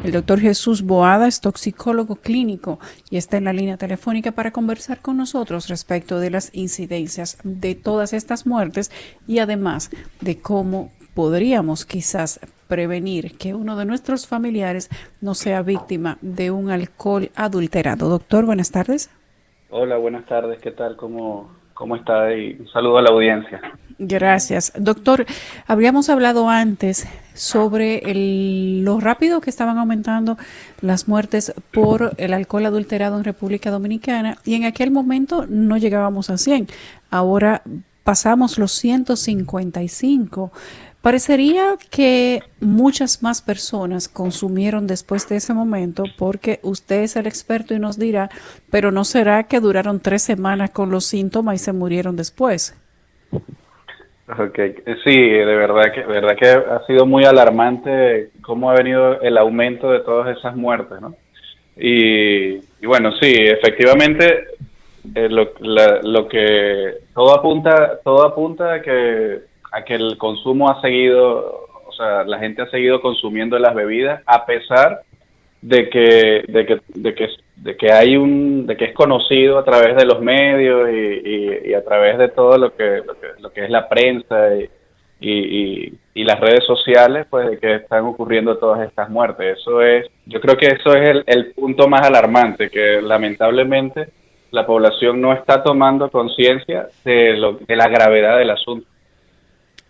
El doctor Jesús Boada es toxicólogo clínico y está en la línea telefónica para conversar con nosotros respecto de las incidencias de todas estas muertes y además de cómo podríamos quizás prevenir que uno de nuestros familiares no sea víctima de un alcohol adulterado. Doctor, buenas tardes. Hola, buenas tardes, ¿qué tal? ¿Cómo está? Y un saludo a la audiencia. Gracias. Doctor, habíamos hablado antes sobre lo rápido que estaban aumentando las muertes por el alcohol adulterado en República Dominicana y en aquel momento no llegábamos a 100. Ahora pasamos los 155. Parecería que muchas más personas consumieron después de ese momento porque usted es el experto y nos dirá, pero ¿no será que duraron 3 semanas con los síntomas y se murieron después? Okay. Sí, de verdad que ha sido muy alarmante cómo ha venido el aumento de todas esas muertes, ¿no? Y bueno, sí, efectivamente, lo que todo apunta a que el consumo ha seguido, o sea, la gente ha seguido consumiendo las bebidas a pesar de que es conocido a través de los medios y a través de todo lo que es la prensa y las redes sociales, pues de que están ocurriendo todas estas muertes. Yo creo que eso es el punto más alarmante, que lamentablemente la población no está tomando conciencia de la gravedad del asunto.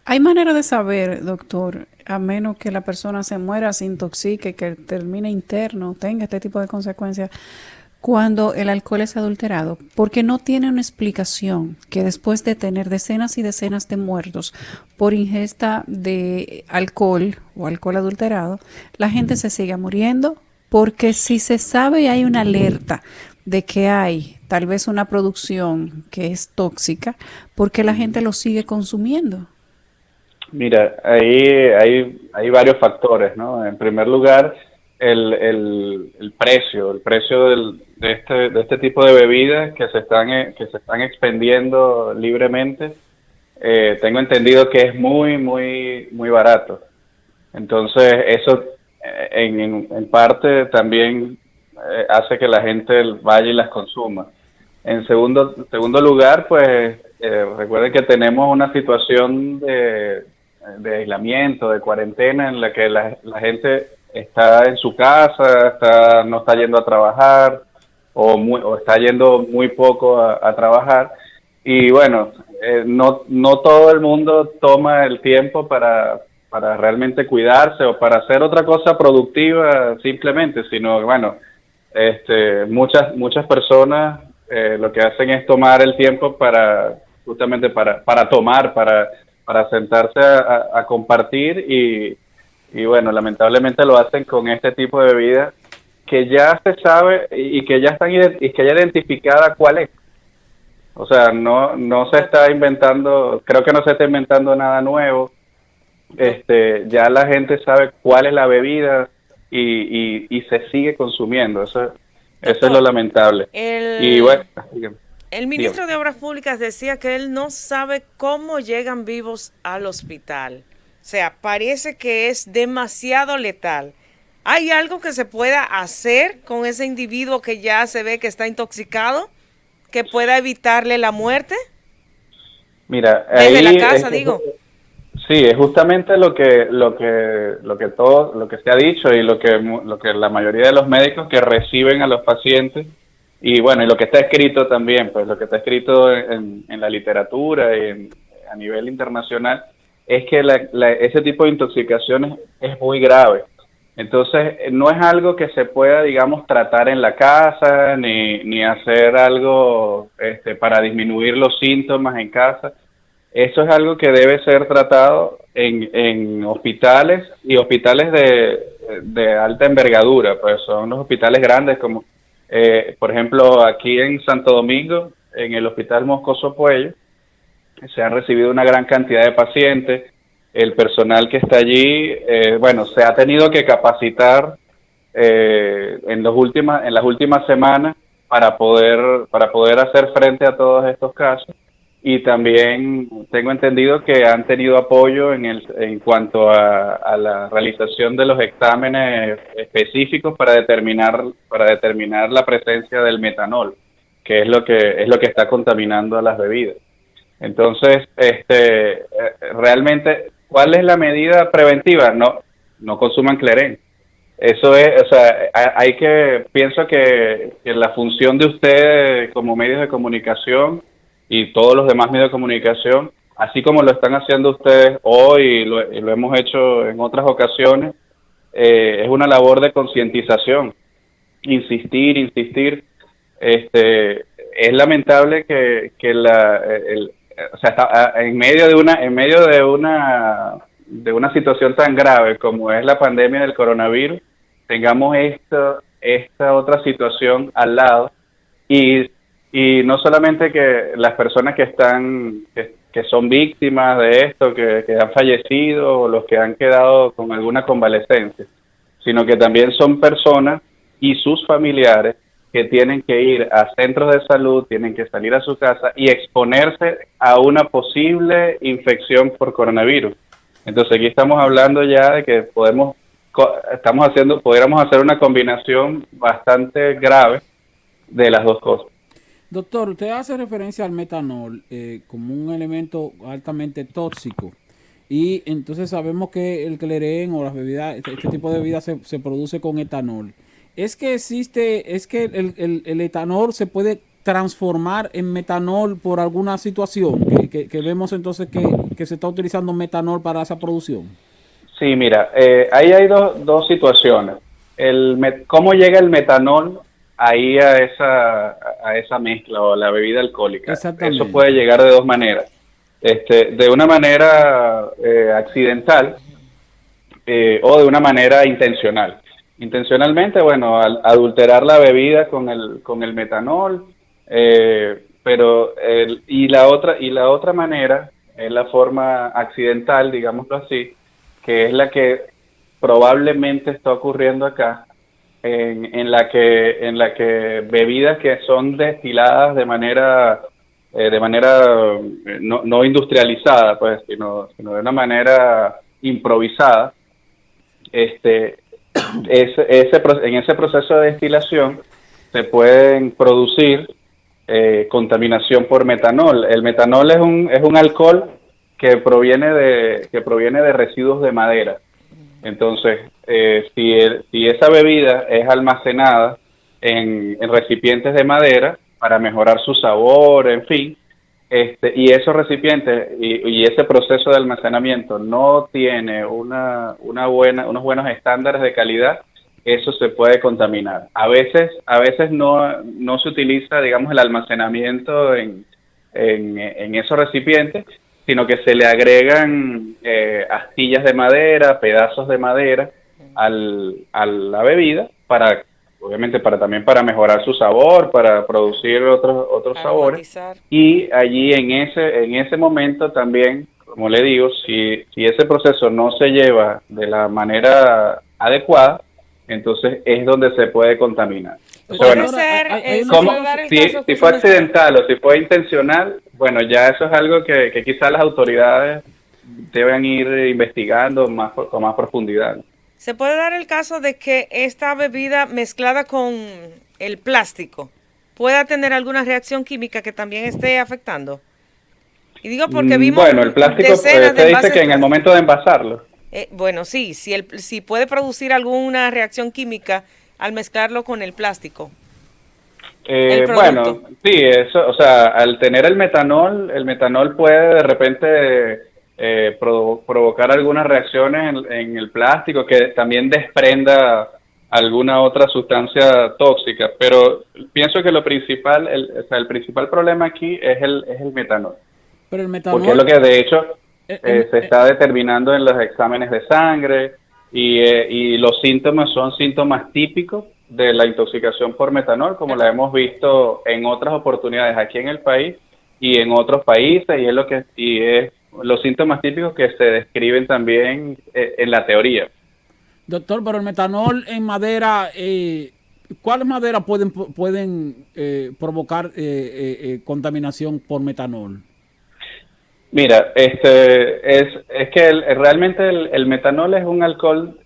Hay manera de saber, doctor, a menos que la persona se muera, se intoxique, que termine interno, tenga este tipo de consecuencias, cuando el alcohol es adulterado, porque no tiene una explicación que después de tener decenas y decenas de muertos por ingesta de alcohol o alcohol adulterado, la gente se siga muriendo, porque si se sabe y hay una alerta de que hay tal vez una producción que es tóxica, porque la gente lo sigue consumiendo. Mira, ahí hay varios factores, ¿no? En primer lugar, el precio de este tipo de bebidas que se están expendiendo libremente, tengo entendido que es muy, muy, muy barato. Entonces, eso en parte también hace que la gente vaya y las consuma. En segundo lugar, pues recuerden que tenemos una situación de aislamiento, de cuarentena, en la que la gente está en su casa, no está yendo a trabajar o está yendo muy poco a trabajar. Y bueno, no todo el mundo toma el tiempo para realmente cuidarse o para hacer otra cosa productiva simplemente, sino bueno, muchas personas lo que hacen es tomar el tiempo justamente para tomar, para sentarse a compartir y bueno, lamentablemente lo hacen con este tipo de bebida que ya se sabe y que ya que ya identificada cuál es. O sea, no se está inventando, creo que no se está inventando nada nuevo. Doc- Ya la gente sabe cuál es la bebida y se sigue consumiendo. Eso es lo Doctor, lamentable. Y bueno, el, dígame. el Dígame. ministro de Obras Públicas decía que él no sabe cómo llegan vivos al hospital. O sea, parece que es demasiado letal. ¿Hay algo que se pueda hacer con ese individuo que ya se ve que está intoxicado, que pueda evitarle la muerte? Mira, Desde la ahí casa, digo. sí, es justamente lo que se ha dicho y lo que la mayoría de los médicos que reciben a los pacientes y bueno, y lo que está escrito también, pues lo que está escrito en la literatura y a nivel internacional es que ese tipo de intoxicaciones es muy grave. Entonces, no es algo que se pueda, digamos, tratar en la casa, ni hacer algo para disminuir los síntomas en casa. Eso es algo que debe ser tratado en hospitales y hospitales de alta envergadura, pues son los hospitales grandes como, por ejemplo, aquí en Santo Domingo, en el Hospital Moscoso Puello, se han recibido una gran cantidad de pacientes. El personal que está allí, bueno, se ha tenido que capacitar en las últimas semanas para poder hacer frente a todos estos casos y también tengo entendido que han tenido apoyo en cuanto a la realización de los exámenes específicos para determinar la presencia del metanol, que es lo que está contaminando a las bebidas. Entonces, realmente, ¿cuál es la medida preventiva? No consuman clerén. Eso es, o sea, pienso que la función de ustedes como medios de comunicación y todos los demás medios de comunicación, así como lo están haciendo ustedes hoy y lo hemos hecho en otras ocasiones, es una labor de concientización. Insistir. Es lamentable que o sea, en medio de una situación tan grave como es la pandemia del coronavirus, tengamos esta otra situación al lado y no solamente que las personas que son víctimas de esto, que han fallecido o los que han quedado con alguna convalescencia, sino que también son personas y sus familiares que tienen que ir a centros de salud, tienen que salir a su casa y exponerse a una posible infección por coronavirus. Entonces aquí estamos hablando ya de que pudiéramos hacer una combinación bastante grave de las dos cosas. Doctor, usted hace referencia al metanol como un elemento altamente tóxico y entonces sabemos que el clerén o las bebidas, este tipo de bebidas se produce con etanol. Es que el etanol se puede transformar en metanol por alguna situación, que vemos entonces que se está utilizando metanol para esa producción. Sí, mira, ahí hay dos situaciones. ¿Cómo llega el metanol ahí a esa mezcla o a la bebida alcohólica? Eso puede llegar de dos maneras. De una manera accidental o de una manera intencional. Intencionalmente, bueno, adulterar la bebida con el metanol, y la otra manera es la forma accidental, digámoslo así, que es la que probablemente está ocurriendo acá, en la que bebidas que son destiladas de manera no industrializada, pues, sino de una manera improvisada, en ese proceso de destilación se pueden producir contaminación por metanol. El metanol es un alcohol que proviene de residuos de madera. Entonces, si esa bebida es almacenada en recipientes de madera para mejorar su sabor, en fin, y esos recipientes y ese proceso de almacenamiento no tiene unos buenos estándares de calidad, eso se puede contaminar. A veces no se utiliza, digamos, el almacenamiento en esos recipientes, sino que se le agregan astillas de madera, pedazos de madera a la bebida obviamente también para mejorar su sabor, para producir otros sabores. Y allí en ese momento también, como le digo, si ese proceso no se lleva de la manera adecuada, entonces es donde se puede contaminar. Puede ser, si fue accidental o si fue intencional, bueno, ya eso es algo que quizás las autoridades deben ir investigando con más profundidad. Se puede dar el caso de que esta bebida mezclada con el plástico pueda tener alguna reacción química que también esté afectando. Y digo porque vimos el plástico, usted dice que en el momento de envasarlo. Bueno, sí, si puede producir alguna reacción química al mezclarlo con el plástico. Bueno, sí, eso, o sea, al tener el metanol puede de repente provocar algunas reacciones en el plástico que también desprenda alguna otra sustancia tóxica, pero pienso que el principal problema aquí es el metanol. Pero el metanol, porque es lo que de hecho se está determinando en los exámenes de sangre y los síntomas son síntomas típicos de la intoxicación por metanol, como la hemos visto en otras oportunidades aquí en el país y en otros países, y es los síntomas típicos que se describen también en la teoría. Doctor, pero el metanol en madera, ¿cuáles maderas pueden provocar contaminación por metanol? Mira, es que realmente el metanol es un alcohol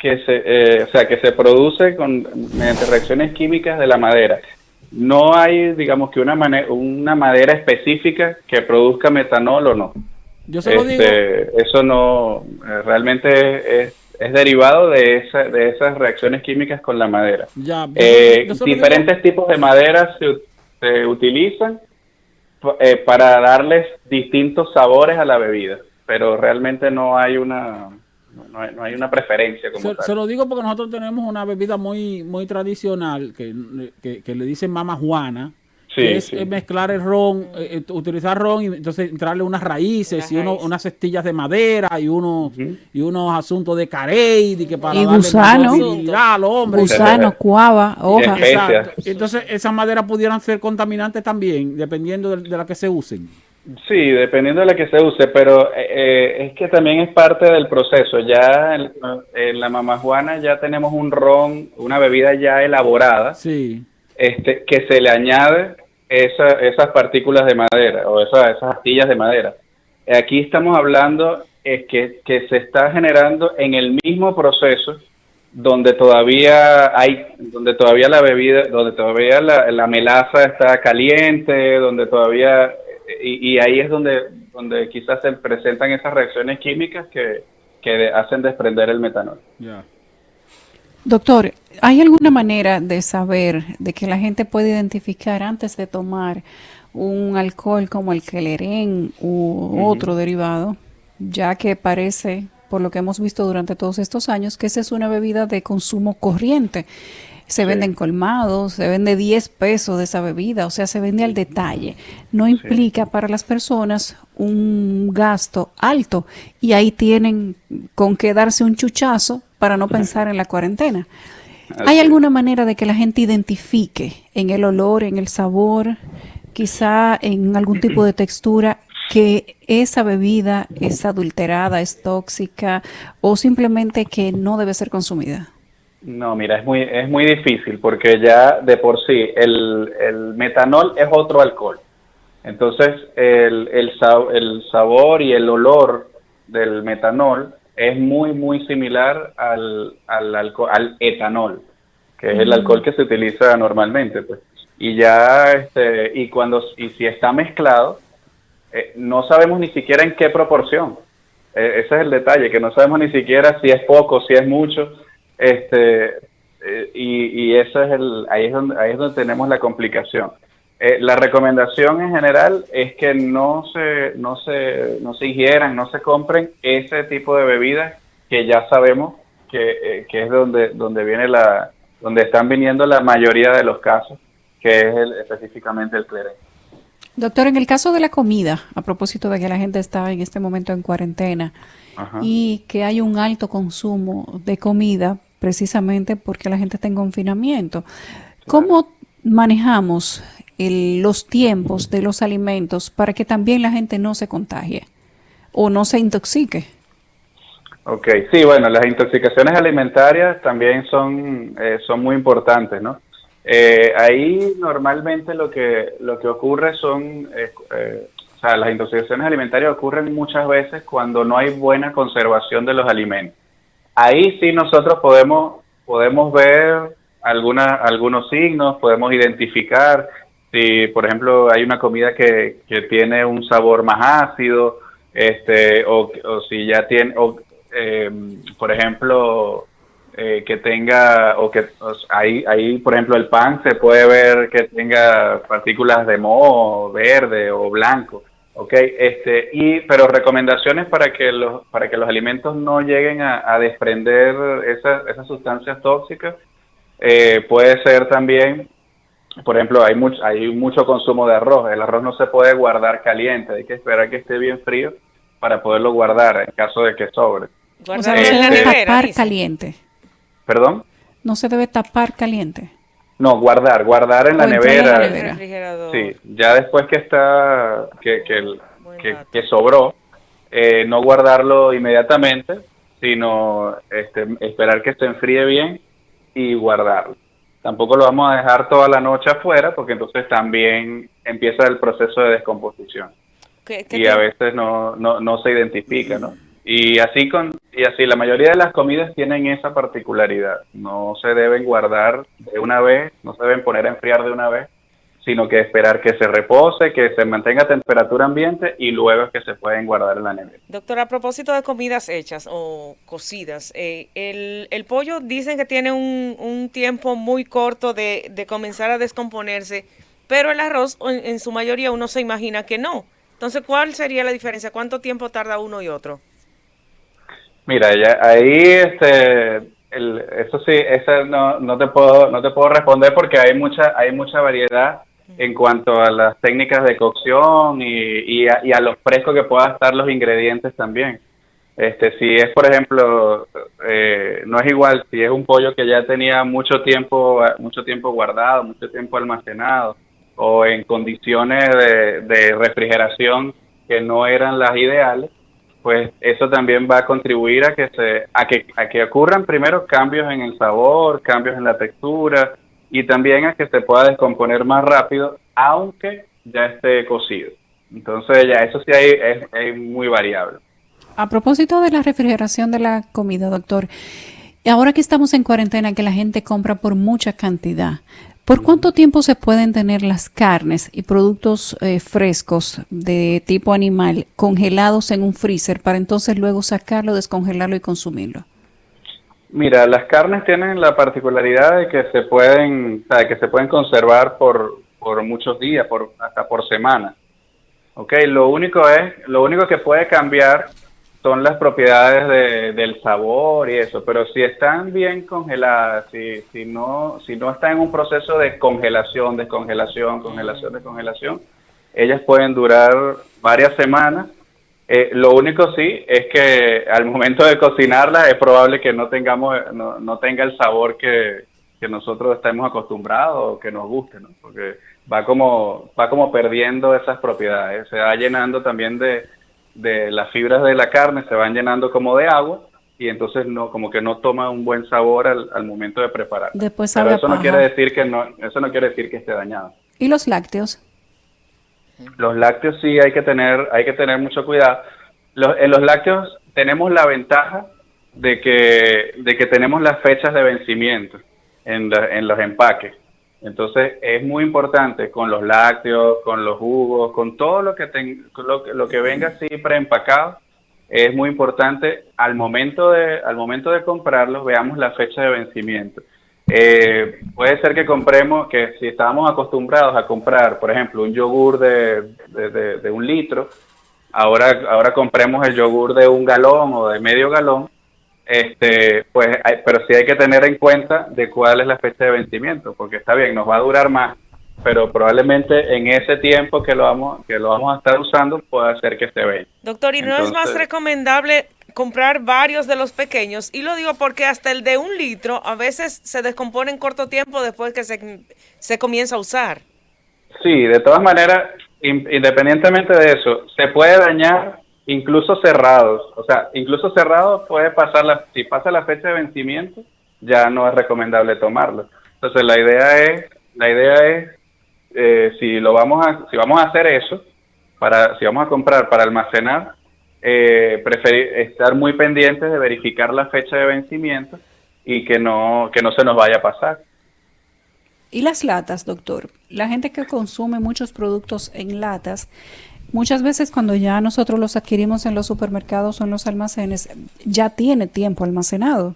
o sea, que se produce mediante reacciones químicas de la madera. No hay, digamos que una madera específica que produzca metanol o no. Yo se lo digo, Eso no, realmente es derivado de esas reacciones químicas con la madera. ya, yo se lo digo, Diferentes tipos de madera se utilizan para darles distintos sabores a la bebida, pero realmente no hay una preferencia como se tal. lo digo porque nosotros tenemos una bebida muy tradicional que le dicen Mama Juana, que Sí, es sí. mezclar el ron, utilizar ron y entonces entrarle unas raíces Una raíz. unas cestillas de madera Ujú. y unos asuntos de carey, que para Y darle más gusano, durabilidad al hombre. gusano, cuava, Y hoja. especias. Exacto. Entonces esas maderas pudieran ser contaminantes también, dependiendo de la que se usen. Sí, dependiendo de la que se use, pero es que también es parte del proceso. Ya en la mamajuana ya tenemos un ron, una bebida ya elaborada, Sí. que se le añade esas partículas de madera o esas astillas de madera. Aquí estamos hablando que se está generando en el mismo proceso donde todavía la bebida, donde todavía la melaza está caliente, donde todavía, y ahí es donde quizás se presentan esas reacciones químicas que hacen desprender el metanol. Ya. Doctor, ¿hay alguna manera de saber, de que la gente puede identificar antes de tomar un alcohol como el Kelerén u Ujú. otro derivado, ya que parece, por lo que hemos visto durante todos estos años, que esa es una bebida de consumo corriente? Se Sí, vende en colmados, se vende 10 pesos de esa bebida, o sea, se vende al detalle. No sí, implica para las personas un gasto alto y ahí tienen con qué darse un chuchazo para no pensar en la cuarentena. ¿Hay así es. alguna manera de que la gente identifique en el olor, en el sabor, quizá en algún tipo de textura, que esa bebida es adulterada, es tóxica o simplemente que no debe ser consumida? No, mira, es muy difícil porque ya de por sí el metanol es otro alcohol. Entonces, el sabor y el olor del metanol es muy similar al etanol, que es el alcohol que se utiliza normalmente, pues. Y ya, y si está mezclado, no sabemos ni siquiera en qué proporción. Ese es el detalle, que no sabemos ni siquiera si es poco, si es mucho, este, y eso es ahí es donde tenemos la complicación. La recomendación en general es que no se ingieran, no se compren ese tipo de bebidas que ya sabemos que es donde viene donde están viniendo la mayoría de los casos, que es específicamente el cleren. Doctor, en el caso de la comida, a propósito de que la gente está en este momento en cuarentena Ajá. y que hay un alto consumo de comida, precisamente porque la gente está en confinamiento, Claro. ¿cómo manejamos los tiempos de los alimentos para que también la gente no se contagie o no se intoxique? Ok, sí, bueno, las intoxicaciones alimentarias también son muy importantes, ¿no? Ahí normalmente lo que ocurre o sea, las intoxicaciones alimentarias ocurren muchas veces cuando no hay buena conservación de los alimentos. Ahí sí nosotros podemos ver algunos signos, podemos identificar si, por ejemplo, hay una comida que tiene un sabor más ácido, o si ya tiene, eh, por ejemplo, que tenga, ahí, por ejemplo, el pan se puede ver que tenga partículas de moho verde o blanco. Ok, pero recomendaciones para que los alimentos no lleguen a desprender esas sustancias tóxicas, puede ser también, por ejemplo, hay mucho consumo de arroz. El arroz no se puede guardar caliente, hay que esperar que esté bien frío para poderlo guardar en caso de que sobre. O sea, Guardarlo no se en la debe Este, nevera, tapar dice. caliente, ¿Perdón? no se debe tapar caliente No, guardar en la o entrar en la En nevera. el nevera. Sí, refrigerador. ya después que está, Buen dato. que sobró, no guardarlo inmediatamente, sino esperar que se enfríe bien y guardarlo. Tampoco lo vamos a dejar toda la noche afuera, porque entonces también empieza el proceso de descomposición. y a veces no se identifica, ¿no? Y así la mayoría de las comidas tienen esa particularidad. No se deben guardar de una vez, no se deben poner a enfriar de una vez, sino que esperar que se repose, que se mantenga a temperatura ambiente y luego es que se pueden guardar en la nevera. Doctor, a propósito de comidas hechas o cocidas, el pollo dicen que tiene un tiempo muy corto de comenzar a descomponerse, pero el arroz en su mayoría uno se imagina que no. Entonces, ¿cuál sería la diferencia? ¿Cuánto tiempo tarda uno y otro? Mira, ya, ahí, eso sí, eso no te puedo responder porque hay mucha variedad en cuanto a las técnicas de cocción y a lo fresco que puedan estar los ingredientes también. Si es, por ejemplo, no es igual si es un pollo que ya tenía mucho tiempo guardado, mucho tiempo almacenado, o en condiciones de refrigeración que no eran las ideales, pues eso también va a contribuir a que ocurran primero cambios en el sabor, cambios en la textura y también a que se pueda descomponer más rápido, aunque ya esté cocido. Entonces ya eso sí es muy variable. A propósito de la refrigeración de la comida, doctor, ahora que estamos en cuarentena, que la gente compra por mucha cantidad, ¿por cuánto tiempo se pueden tener las carnes y productos frescos de tipo animal congelados en un freezer para entonces luego sacarlo, descongelarlo y consumirlo? Mira, las carnes tienen la particularidad de que se pueden conservar por muchos días, hasta por semana. Ok, lo único que puede cambiar son las propiedades del sabor y eso, pero si están bien congeladas, si no están en un proceso de congelación, descongelación, ellas pueden durar varias semanas. Lo único sí es que al momento de cocinarla es probable que no tenga el sabor que nosotros estemos acostumbrados o que nos guste, ¿no? Porque va como perdiendo esas propiedades, se va llenando también de las fibras de la carne, se van llenando como de agua y entonces como que no toma un buen sabor al momento de preparar. Después Pero sabe a eso no paja. quiere decir que esté dañado. ¿Y los lácteos? Los lácteos sí hay que tener mucho cuidado. En los lácteos tenemos la ventaja de que tenemos las fechas de vencimiento en los empaques. Entonces es muy importante con los lácteos, con los jugos, con todo lo que venga así preempacado, es muy importante al momento de comprarlos veamos la fecha de vencimiento. Puede ser que si estábamos acostumbrados a comprar, por ejemplo, un yogur de 1 litro, ahora compremos el yogur de 1 galón o de medio galón, pero sí hay que tener en cuenta de cuál es la fecha de vencimiento, porque está bien, nos va a durar más, pero probablemente en ese tiempo que lo vamos a estar usando pueda ser que se vea. Doctor, ¿y no es más recomendable comprar varios de los pequeños? Y lo digo porque hasta el de 1 litro a veces se descompone en corto tiempo después que se comienza a usar. Sí, de todas maneras, independientemente de eso, se puede dañar incluso cerrados. O sea, incluso cerrados puede pasar, si pasa la fecha de vencimiento, ya no es recomendable tomarlo. Entonces la idea es si vamos a hacer eso, si vamos a comprar para almacenar, preferir estar muy pendientes de verificar la fecha de vencimiento y que no se nos vaya a pasar. ¿Y las latas, doctor? La gente que consume muchos productos en latas, muchas veces cuando ya nosotros los adquirimos en los supermercados o en los almacenes, ya tiene tiempo almacenado.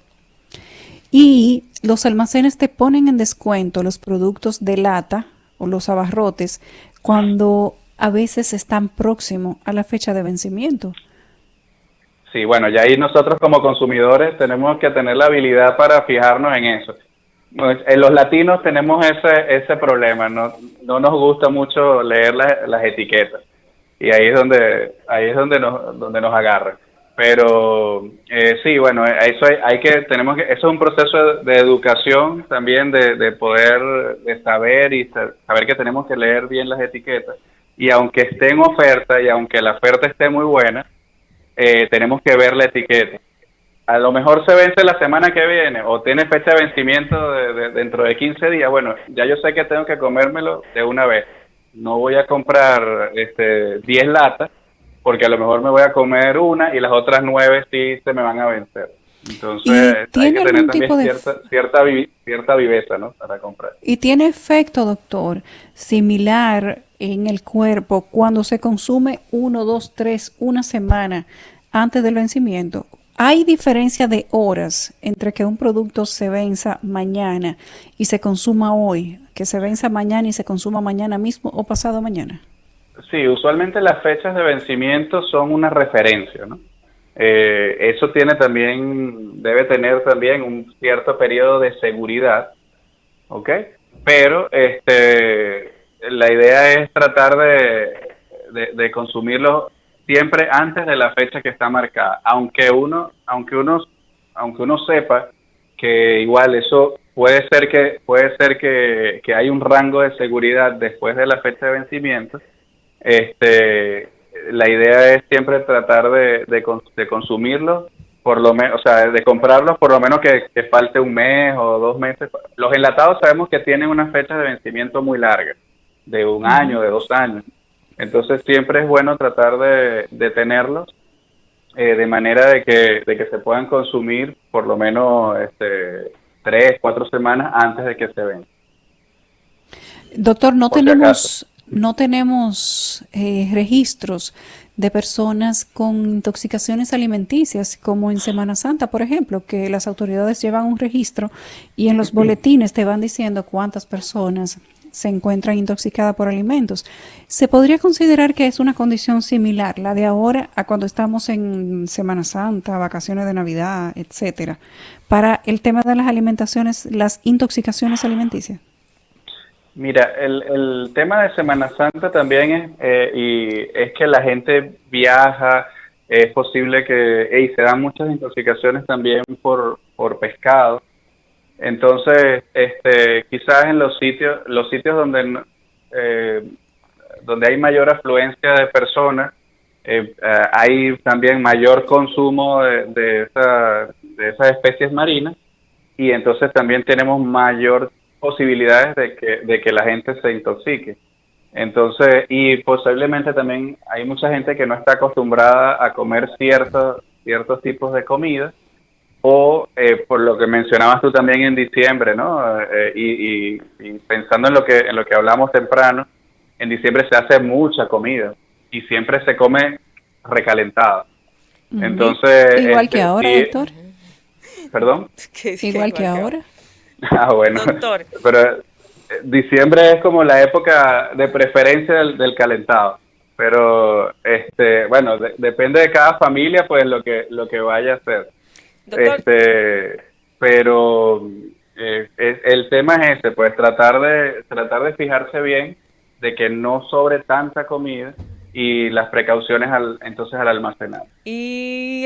Y los almacenes te ponen en descuento los productos de lata o los abarrotes cuando a veces están próximos a la fecha de vencimiento. Sí, bueno, ya ahí nosotros como consumidores tenemos que tener la habilidad para fijarnos en eso. En los latinos tenemos ese problema, no nos gusta mucho leer las etiquetas y ahí es donde nos agarra. Pero sí, bueno, eso eso es un proceso de educación también de poder de saber y saber que tenemos que leer bien las etiquetas y aunque esté en oferta y aunque la oferta esté muy buena, tenemos que ver la etiqueta. A lo mejor se vence la semana que viene o tiene fecha de vencimiento dentro de 15 días. Bueno, ya yo sé que tengo que comérmelo de una vez. No voy a comprar 10 latas porque a lo mejor me voy a comer una y las otras 9 sí se me van a vencer. Entonces hay tiene que tener algún también tipo de cierta viveza, ¿no? Para comprar. y tiene efecto, doctor, similar en el cuerpo cuando se consume 1, 2, 3, una semana antes del vencimiento? ¿Hay diferencia de horas entre que un producto se venza mañana y se consuma hoy, que se venza mañana y se consuma mañana mismo o pasado mañana? Sí, usualmente las fechas de vencimiento son una referencia, ¿no? Eso debe tener también un cierto periodo de seguridad, ¿ok? Pero la idea es tratar de consumirlo siempre antes de la fecha que está marcada, aunque uno sepa que igual eso puede ser que hay un rango de seguridad después de la fecha de vencimiento. La idea es siempre tratar de consumirlo, por lo menos, o sea, de comprarlos por lo menos que falte un mes o 2 meses. Los enlatados sabemos que tienen unas fechas de vencimiento muy largas, de un año, de 2 años. Entonces siempre es bueno tratar de tenerlos de manera de que se puedan consumir por lo menos 3, 4 semanas antes de que se vendan, Doctor, por si acaso. no tenemos registros de personas con intoxicaciones alimenticias, como en Semana Santa, por ejemplo, que las autoridades llevan un registro y en los boletines te van diciendo cuántas personas se encuentran intoxicadas por alimentos. ¿Se podría considerar que es una condición similar, la de ahora, a cuando estamos en Semana Santa, vacaciones de Navidad, etcétera, para el tema de las alimentaciones, las intoxicaciones alimenticias? Mira, el tema de Semana Santa también es que la gente viaja, es posible que se dan muchas intoxicaciones también por pescado. Entonces, quizás en los sitios donde hay mayor afluencia de personas, hay también mayor consumo de esas especies marinas, y entonces también tenemos mayor posibilidades de que la gente se intoxique. Entonces, y posiblemente también hay mucha gente que no está acostumbrada a comer ciertos tipos de comida, o por lo que mencionabas tú también en diciembre, ¿no? Y pensando en lo que hablamos temprano, en diciembre se hace mucha comida y siempre se come recalentada. Ujú. Entonces, Igual que ahora, sí, doctor. perdón. Que Igual que igual que ahora. ahora. Ah, bueno, Doctor, pero diciembre es como la época de preferencia del calentado. Pero, bueno, depende de cada familia, pues lo que vaya a hacer. doctor, Pero el tema es ese, pues tratar de fijarse bien de que no sobre tanta comida, y las precauciones entonces al almacenar. y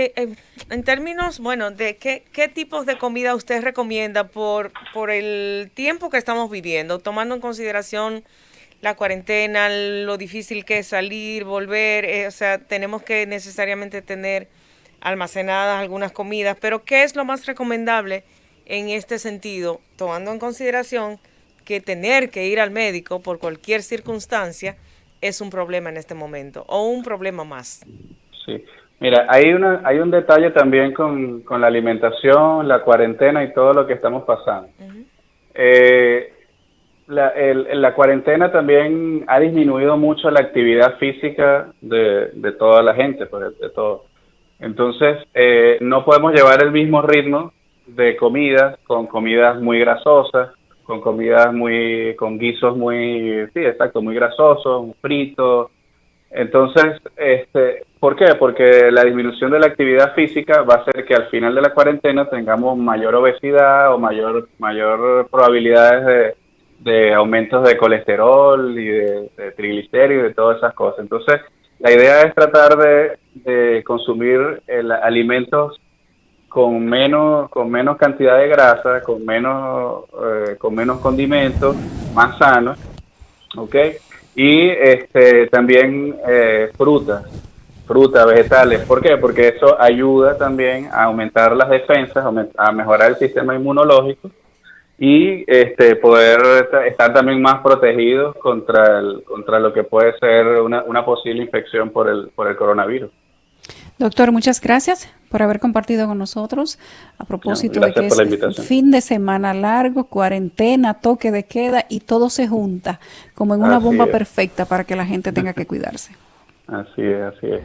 en términos, bueno, de qué tipos de comida usted recomienda por el tiempo que estamos viviendo, tomando en consideración la cuarentena, lo difícil que es salir, volver, o sea, tenemos que necesariamente tener almacenadas algunas comidas, pero ¿qué es lo más recomendable en este sentido, tomando en consideración que tener que ir al médico por cualquier circunstancia es un problema en este momento o un problema más? Sí. Mira, hay un detalle también con la alimentación, la cuarentena y todo lo que estamos pasando. Ujú. Eh, la cuarentena también ha disminuido mucho la actividad física de toda la gente, pues, de todo. Entonces, no podemos llevar el mismo ritmo de comidas, con comidas muy grasosas, con guisos muy, sí, exacto, muy grasosos, un frito. Entonces, ¿por qué? Porque la disminución de la actividad física va a hacer que al final de la cuarentena tengamos mayor obesidad o mayor probabilidades de aumentos de colesterol y de triglicéridos y de todas esas cosas. Entonces, la idea es tratar de consumir alimentos con menos cantidad de grasa, con menos condimentos, más sanos, ¿ok? Y también frutas, vegetales. ¿Por qué? Porque eso ayuda también a aumentar las defensas, a mejorar el sistema inmunológico, y poder estar también más protegidos contra lo que puede ser una posible infección por el coronavirus. Doctor, muchas gracias por haber compartido con nosotros a propósito de que Gracias por la es invitación. fin de semana largo, cuarentena, toque de queda y todo se junta como en una Así bomba es. perfecta para que la gente tenga que cuidarse. Así es, así es.